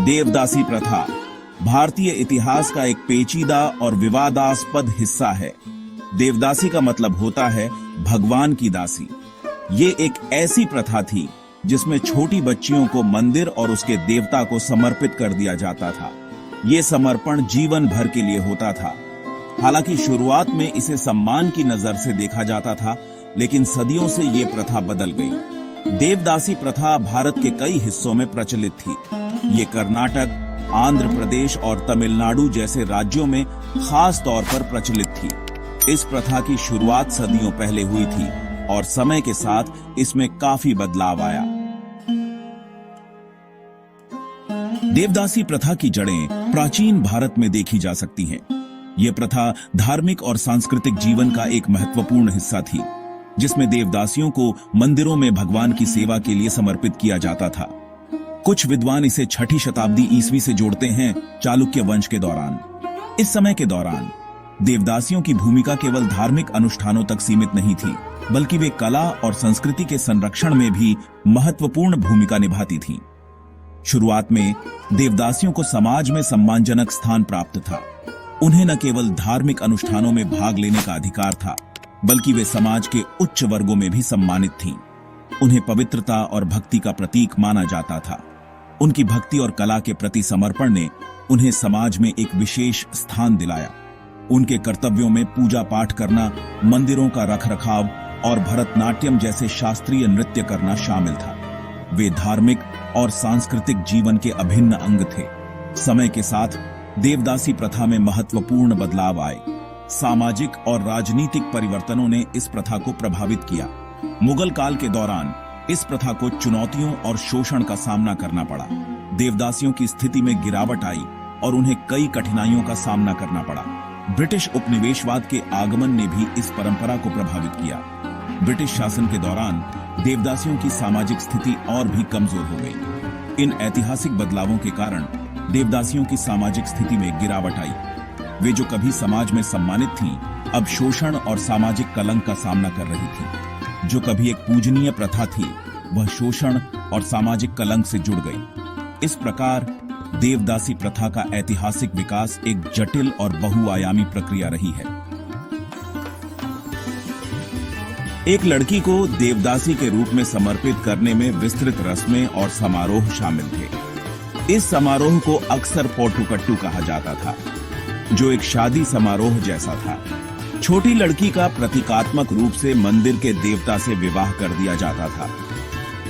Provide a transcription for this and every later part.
देवदासी प्रथा भारतीय इतिहास का एक पेचीदा और विवादास्पद हिस्सा है। देवदासी का मतलब होता है भगवान की दासी। ये एक ऐसी प्रथा थी जिसमें छोटी बच्चियों को मंदिर और उसके देवता को समर्पित कर दिया जाता था। ये समर्पण जीवन भर के लिए होता था। हालांकि शुरुआत में इसे सम्मान की नजर से देखा जाता था, लेकिन सदियों से ये प्रथा बदल गई। देवदासी प्रथा भारत के कई हिस्सों में प्रचलित थी। ये कर्नाटक, आंध्र प्रदेश और तमिलनाडु जैसे राज्यों में खास तौर पर प्रचलित थी। इस प्रथा की शुरुआत सदियों पहले हुई थी और समय के साथ इसमें काफी बदलाव आया। देवदासी प्रथा की जड़ें प्राचीन भारत में देखी जा सकती हैं। यह प्रथा धार्मिक और सांस्कृतिक जीवन का एक महत्वपूर्ण हिस्सा थी, जिसमें देवदासियों को मंदिरों में भगवान की सेवा के लिए समर्पित किया जाता था। कुछ विद्वान इसे 6ठी शताब्दी ईस्वी से जोड़ते हैं, चालुक्य वंश के दौरान। इस समय के दौरान देवदासियों की भूमिका केवल धार्मिक अनुष्ठानों तक सीमित नहीं थी, बल्कि वे कला और संस्कृति के संरक्षण में भी महत्वपूर्ण भूमिका निभाती थीं। शुरुआत में देवदासियों को समाज में सम्मानजनक स्थान प्राप्त था। उन्हें न केवल धार्मिक अनुष्ठानों में भाग लेने का अधिकार था, बल्कि वे समाज के उच्च वर्गों में भी सम्मानित थीं। उन्हें पवित्रता और भक्ति का प्रतीक माना जाता था। उनकी भक्ति और कला के प्रति समर्पण ने उन्हें समाज में एक विशेष स्थान दिलाया। उनके कर्तव्यों में पूजा पाठ करना, मंदिरों का रखरखाव और भरतनाट्यम जैसे शास्त्रीय नृत्य करना शामिल था। वे धार्मिक और सांस्कृतिक जीवन के अभिन्न अंग थे। समय के साथ देवदासी प्रथा में महत्वपूर्ण बदलाव आए। सामाजिक और राजनीतिक परिवर्तनों ने इस प्रथा को प्रभावित किया। मुगल काल के दौरान इस प्रथा को चुनौतियों और शोषण का सामना करना पड़ा। देवदासियों की स्थिति में गिरावट आई और उन्हें कई कठिनाइयों का सामना करना पड़ा। ब्रिटिश उपनिवेशवाद के आगमन ने भी इस परंपरा को प्रभावित किया। ब्रिटिश शासन के दौरान देवदासियों की सामाजिक स्थिति और भी कमजोर हो गई। इन ऐतिहासिक बदलावों के कारण देवदासियों की सामाजिक स्थिति में गिरावट आई। वे जो कभी समाज में सम्मानित थीं, अब शोषण और सामाजिक कलंक का सामना कर रही थीं। जो कभी एक पूजनीय प्रथा थी, वह शोषण और सामाजिक कलंक से जुड़ गई। इस प्रकार देवदासी प्रथा का ऐतिहासिक विकास एक जटिल और बहुआयामी प्रक्रिया रही है। एक लड़की को देवदासी के रूप में समर्पित करने में विस्तृत रस्में और समारोह शामिल थे। इस समारोह को अक्सर पोटुकट्टू कहा जाता था, जो एक शादी समारोह जैसा था। छोटी लड़की का प्रतीकात्मक रूप से मंदिर के देवता से विवाह कर दिया जाता था।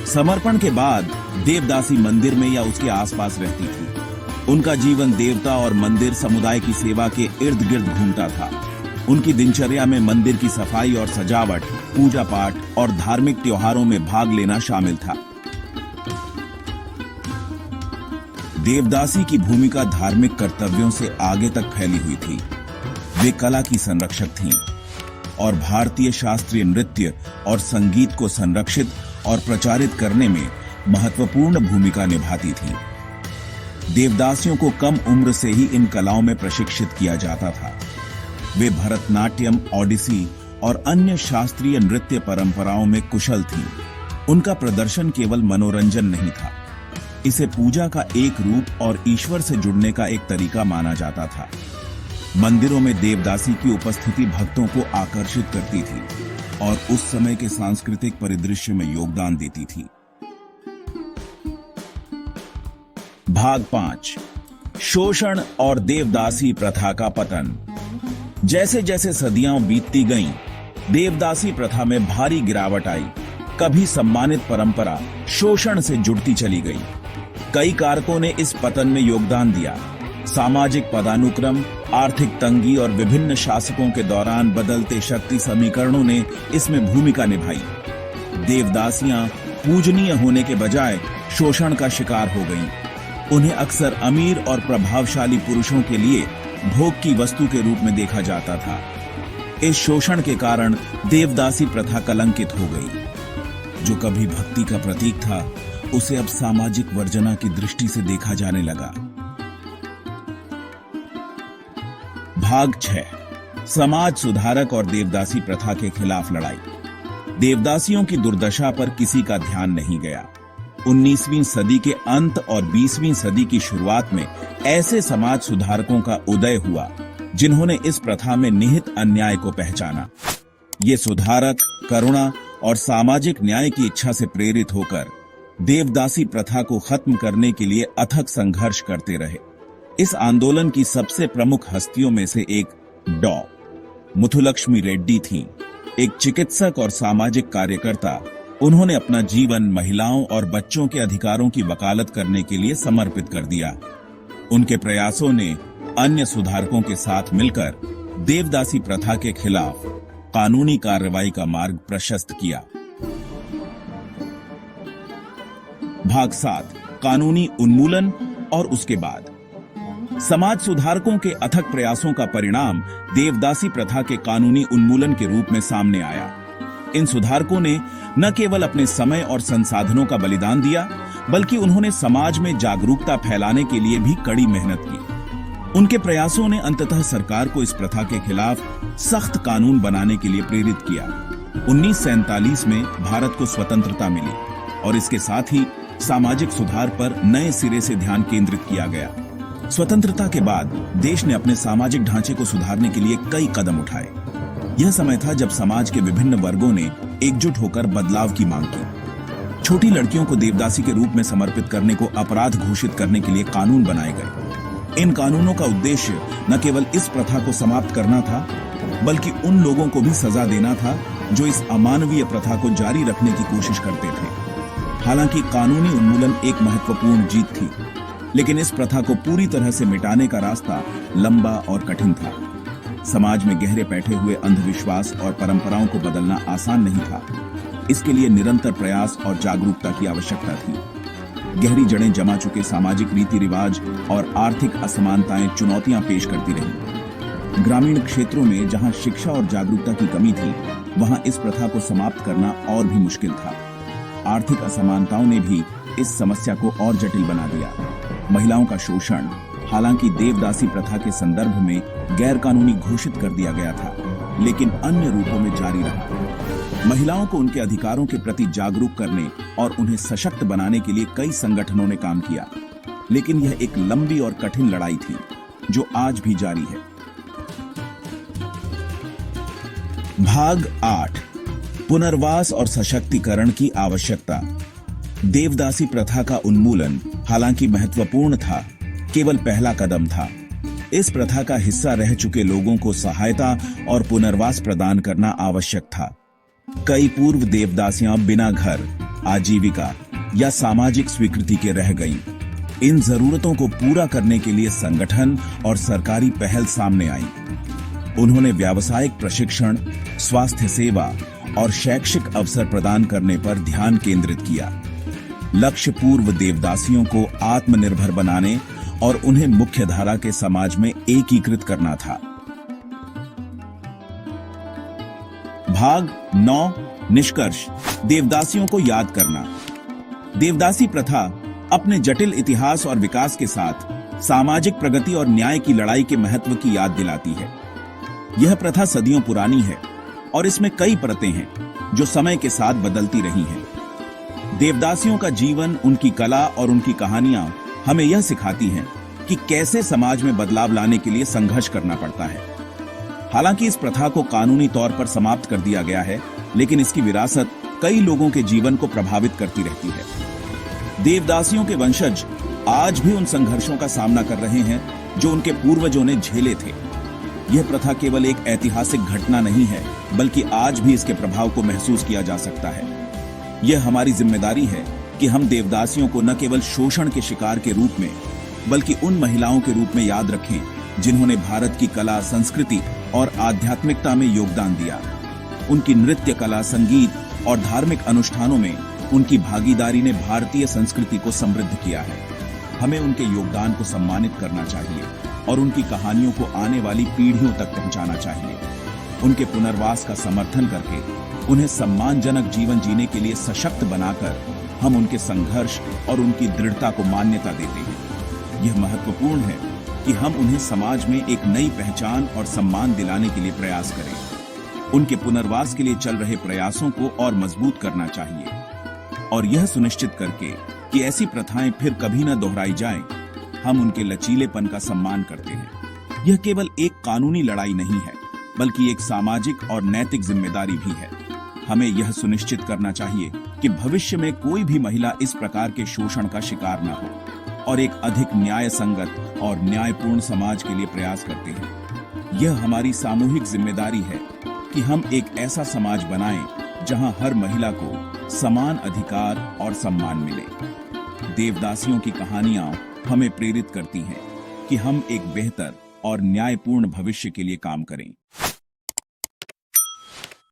समर्पण के बाद देवदासी मंदिर में या उसके आसपास रहती थी। उनका जीवन देवता और मंदिर समुदाय की सेवा के इर्द गिर्द घूमता था। उनकी दिनचर्या में मंदिर की सफाई और सजावट, पूजा पाठ और धार्मिक त्योहारों में भाग लेना शामिल था। देवदासी की भूमिका धार्मिक कर्तव्यों से आगे तक फैली हुई थी। वे कला की संरक्षक थीं और भारतीय शास्त्रीय नृत्य और संगीत को संरक्षित और प्रचारित करने में महत्वपूर्ण भूमिका निभाती थीं। देवदासियों को कम उम्र से ही इन कलाओं में प्रशिक्षित किया जाता था। वे भरतनाट्यम, ओडिसी और अन्य शास्त्रीय नृत्य परंपराओं में कुशल थीं। उनका प्रदर्शन केवल मनोरंजन नहीं था, इसे पूजा का एक रूप और ईश्वर से जुड़ने का एक तरीका माना जाता था। मंदिरों में देवदासी की उपस्थिति भक्तों को आकर्षित करती थी और उस समय के सांस्कृतिक परिदृश्य में योगदान देती थी। भाग 5, शोषण और देवदासी प्रथा का पतन। जैसे जैसे सदियां बीतती गईं, देवदासी प्रथा में भारी गिरावट आई। कभी सम्मानित परंपरा शोषण से जुड़ती चली गई। कई कारकों ने इस पतन में योगदान दिया। सामाजिक पदानुक्रम, आर्थिक तंगी और विभिन्न शासकों के दौरान बदलते शक्ति समीकरणों ने इसमें भूमिका निभाई। देवदासियां पूजनीय होने के बजाय शोषण का शिकार हो गईं। उन्हें अक्सर अमीर और प्रभावशाली पुरुषों के लिए भोग की वस्तु के रूप में देखा जाता था। इस शोषण के कारण देवदासी प्रथा कलंकित हो गई। जो कभी भक्ति का प्रतीक था, उसे अब सामाजिक वर्जना की दृष्टि से देखा जाने लगा। भाग 6, समाज सुधारक और देवदासी प्रथा के खिलाफ लड़ाई। देवदासियों की दुर्दशा पर किसी का ध्यान नहीं गया। 19वीं सदी के अंत और 20वीं सदी की शुरुआत में ऐसे समाज सुधारकों का उदय हुआ जिन्होंने इस प्रथा में निहित अन्याय को पहचाना। ये सुधारक करुणा और सामाजिक न्याय की इच्छा से प्रेरित होकर देवदासी प्रथा को खत्म करने के लिए अथक संघर्ष करते रहे। इस आंदोलन की सबसे प्रमुख हस्तियों में से एक डॉ. मुथुलक्ष्मी रेड्डी थीं। एक चिकित्सक और सामाजिक कार्यकर्ता, उन्होंने अपना जीवन महिलाओं और बच्चों के अधिकारों की वकालत करने के लिए समर्पित कर दिया। उनके प्रयासों ने अन्य सुधारकों के साथ मिलकर देवदासी प्रथा के खिलाफ कानूनी कार्रवाई का मार्ग प्रशस्त किया। भाग 7, कानूनी उन्मूलन और उसके बाद। समाज सुधारकों के अथक प्रयासों का परिणाम देवदासी प्रथा के कानूनी उन्मूलन के रूप में सामने आया। इन सुधारकों ने न केवल अपने समय और संसाधनों का बलिदान दिया, बल्कि उन्होंने समाज में जागरूकता फैलाने के लिए भी कड़ी मेहनत की। उनके प्रयासों ने अंततः सरकार को इस प्रथा के खिलाफ सख्त कानून बनाने के लिए प्रेरित किया। 1947 में भारत को स्वतंत्रता मिली और इसके साथ ही सामाजिक सुधार पर नए सिरे से ध्यान केंद्रित किया गया। स्वतंत्रता के बाद देश ने अपने सामाजिक ढांचे को सुधारने के लिए कई कदम उठाए। यह समय था जब समाज के विभिन्न वर्गों ने एकजुट होकर बदलाव की मांग की। छोटी लड़कियों को देवदासी के रूप में समर्पित करने को अपराध घोषित करने के लिए कानून बनाए गए। इन कानूनों का उद्देश्य न केवल इस प्रथा को समाप्त करना था, बल्कि उन लोगों को भी सजा देना था जो इस अमानवीय प्रथा को जारी रखने की कोशिश करते थे। हालांकि कानूनी उन्मूलन एक महत्वपूर्ण जीत थी, लेकिन इस प्रथा को पूरी तरह से मिटाने का रास्ता लंबा और कठिन था। समाज में गहरे बैठे हुए अंधविश्वास और परंपराओं को बदलना आसान नहीं था। इसके लिए निरंतर प्रयास और जागरूकता की आवश्यकता थी। गहरी जड़ें जमा चुके सामाजिक रीति रिवाज और आर्थिक असमानताएं चुनौतियां पेश करती रहीं। ग्रामीण क्षेत्रों में जहां शिक्षा और जागरूकता की कमी थी, वहां इस प्रथा को समाप्त करना और भी मुश्किल था। आर्थिक असमानताओं ने भी इस समस्या को और जटिल बना दिया। महिलाओं का शोषण, हालांकि देवदासी प्रथा के संदर्भ में गैर कानूनी घोषित कर दिया गया था, लेकिन अन्य रूपों में जारी रहा। महिलाओं को उनके अधिकारों के प्रति जागरूक करने और उन्हें सशक्त बनाने के लिए कई संगठनों ने काम किया, लेकिन यह एक लंबी और कठिन लड़ाई थी जो आज भी जारी है। भाग 8, पुनर्वास और सशक्तिकरण की आवश्यकता। देवदासी प्रथा का उन्मूलन हालांकि महत्वपूर्ण था, केवल पहला कदम था। इस प्रथा का हिस्सा रह चुके लोगों को सहायता और पुनर्वास प्रदान करना आवश्यक था। कई पूर्व देवदासियां बिना घर, आजीविका या सामाजिक स्वीकृति के रह गईं। इन जरूरतों को पूरा करने के लिए संगठन और सरकारी पहल सामने आई। उन्होंने व्यावसायिक प्रशिक्षण, स्वास्थ्य सेवा और शैक्षिक अवसर प्रदान करने पर ध्यान केंद्रित किया। लक्ष्य पूर्व देवदासियों को आत्मनिर्भर बनाने और उन्हें मुख्यधारा के समाज में एकीकृत करना था। भाग 9, निष्कर्ष। देवदासियों को याद करना। देवदासी प्रथा अपने जटिल इतिहास और विकास के साथ सामाजिक प्रगति और न्याय की लड़ाई के महत्व की याद दिलाती है। यह प्रथा सदियों पुरानी है और इसमें कई परतें हैं जो समय के साथ बदलती रही हैं। देवदासियों का जीवन, उनकी कला और उनकी कहानियां हमें यह सिखाती हैं कि कैसे समाज में बदलाव लाने के लिए संघर्ष करना पड़ता है। हालांकि इस प्रथा को कानूनी तौर पर समाप्त कर दिया गया है, लेकिन इसकी विरासत कई लोगों के जीवन को प्रभावित करती रहती है। देवदासियों के वंशज आज भी उन संघर्षों का सामना कर रहे हैं जो उनके पूर्वजों ने झेले थे। यह प्रथा केवल एक ऐतिहासिक घटना नहीं है, बल्कि आज भी इसके प्रभाव को महसूस किया जा सकता है। यह हमारी जिम्मेदारी है कि हम देवदासियों को न केवल शोषण के शिकार के रूप में, बल्कि उन महिलाओं के रूप में याद रखें जिन्होंने भारत की कला, संस्कृति और आध्यात्मिकता में योगदान दिया। उनकी नृत्य कला, संगीत और धार्मिक अनुष्ठानों में उनकी भागीदारी ने भारतीय संस्कृति को समृद्ध किया है। हमें उनके योगदान को सम्मानित करना चाहिए और उनकी कहानियों को आने वाली पीढ़ियों तक पहुंचाना चाहिए। उनके पुनर्वास का समर्थन करके उन्हें सम्मानजनक जीवन जीने के लिए सशक्त बनाकर हम उनके संघर्ष और उनकी दृढ़ता को मान्यता देते हैं। यह महत्वपूर्ण है कि हम उन्हें समाज में एक नई पहचान और सम्मान दिलाने के लिए प्रयास करें। उनके पुनर्वास के लिए चल रहे प्रयासों को और मजबूत करना चाहिए और यह सुनिश्चित करके कि ऐसी प्रथाएं फिर कभी न दोहराई जाएं, हम उनके लचीलेपन का सम्मान करते हैं। यह केवल एक कानूनी लड़ाई नहीं है, बल्कि एक सामाजिक और नैतिक जिम्मेदारी भी है। हमें यह सुनिश्चित करना चाहिए कि भविष्य में कोई भी महिला इस प्रकार के शोषण का शिकार न हो और एक अधिक न्याय संगत और न्यायपूर्ण समाज के लिए प्रयास करते हैं। यह हमारी सामूहिक जिम्मेदारी है कि हम एक ऐसा समाज बनाएं जहां हर महिला को समान अधिकार और सम्मान मिले। देवदासियों की कहानियां हमें प्रेरित करती हैं कि हम एक बेहतर और न्यायपूर्ण भविष्य के लिए काम करें।